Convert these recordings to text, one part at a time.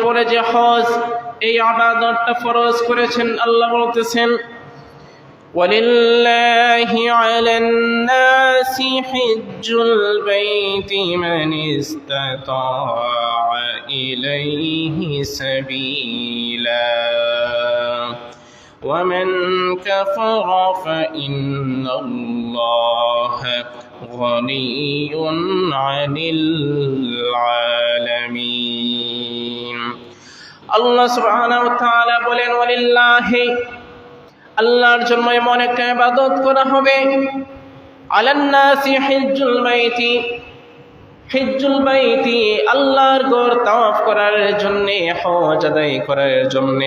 উপরে যে হজ এই ইবাদতটা ফরজ করেছেন, আল্লাহ বলতেছেন ওয়ালিল্লাহি আলান নাসি হিজ্জুল বাইতি মান ইসতাতাআ ইলাইহি সাবিলা ومن كفر فإن الله غني عن العالمين আল্লাহ সুবহানাহু ওয়া তাআলা বলেন ওয়ালিল্লাহি আল্লাহর জন্য এমন একটা ইবাদত করা হবে আলান নাসি হিজ্জুল বাইতি হিজ্জুল বাইতি আল্লাহর ঘর তাওয়াফ করার জন্য হজ আদায় করার জন্য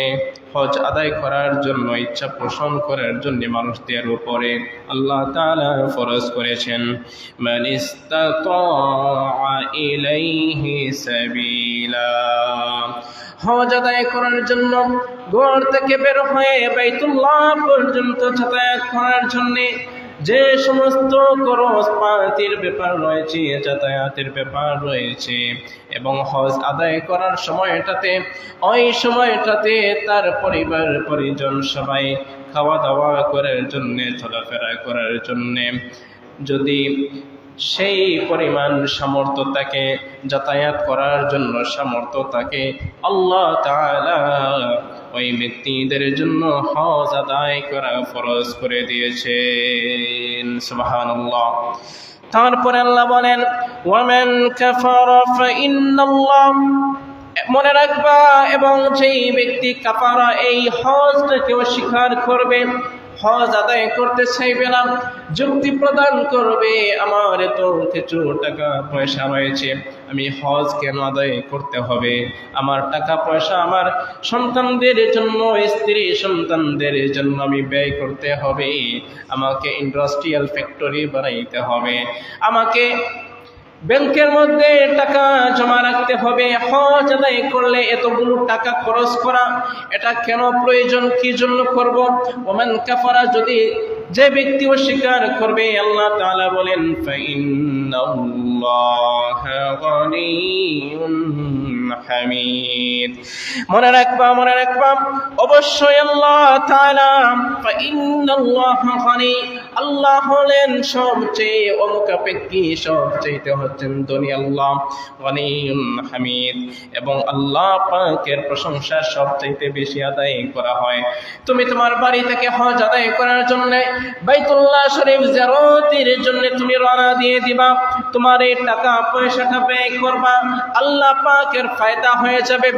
হজ আদায় করার জন্য ইচ্ছা পোষণ করার জন্য মানুষদের উপরে আল্লাহ তাআলা ফরজ করেছেন মান ইসতাতাআ ইলাইহি সাবিলা হজ আদায় করার জন্য ঘর থেকে বের হয়ে বাইতুল্লাহ পর্যন্ত যাতায়াত করার জন্য যে সমস্ত খরচপাতির ব্যাপার রয়েছে, যাতায়াতের ব্যাপার রয়েছে এবং হজ আদায় করার সময়টাতে ওই সময়টাতে তার পরিবার পরিজন সবাই খাওয়া দাওয়া করার জন্য চলাফেরা করার জন্য যদি সেই পরিমাণ সামর্থ্য থাকে, যাতায়াত করার জন্য সামর্থ্য থাকে, আল্লাহ তাআলা ওই ব্যক্তিদের জন্য হজ আদায় করা ফরজ করে দিয়েছেন। সুবহানাল্লাহ। তারপরে আল্লাহ বলেন ওয়ামান কাফারা ফাইন্নাল্লাহ, মনে রাখবা এবং যেই ব্যক্তি কাফারা এই হজটাকে অস্বীকার করবে, হজ আদায় করতে চাইবে না, যুক্তি প্রদান করবে আমার তো কিছু টাকা পয়সা রয়েছে, আমি হজ কেন আদায় করতে হবে, আমার টাকা পয়সা আমার সন্তানদের জন্য, স্ত্রী সন্তানদের জন্য আমি ব্যয় করতে হবে, আমাকে ইন্ডাস্ট্রিয়াল ফ্যাক্টরি বানাইতে হবে, আমাকে ব্যাংকের মধ্যে টাকা জমা রাখতে হবে, হজ আদায় করলে এতগুলো টাকা খরচ করা এটা কেন প্রয়োজন, কি জন্য করব? ওমান কাফারা, যদি যে ব্যক্তি অস্বীকার করবে আল্লাহ তাআলা বলেন ফাইন্নাল্লাহা গনিয়্যুন হামিদ। মনে রাখবা অবশ্যই আল্লাহ তাআলা ফাইন্নাল্লাহা গনি, আল্লাহ হলেন সবচেয়ে অমুখাপেক্ষী, সবচেয়ে হচ্ছেন ধনী আল্লাহ, গনিয়্যুন হামিদ, এবং আল্লাহ পাকের প্রশংসা সবচেয়ে বেশি আদায় করা হয়। তুমি তোমার বাড়ি থেকে হজ আদায় করার জন্য বাইতুল্লাহ শরীফ জিয়ারতের জন্য তুমি রওনা দিয়ে দিবা, তোমার এই টাকা পয়সাটা ব্যয় করবা, আল্লাহ পাকের ফায়দা হয়ে যাবে।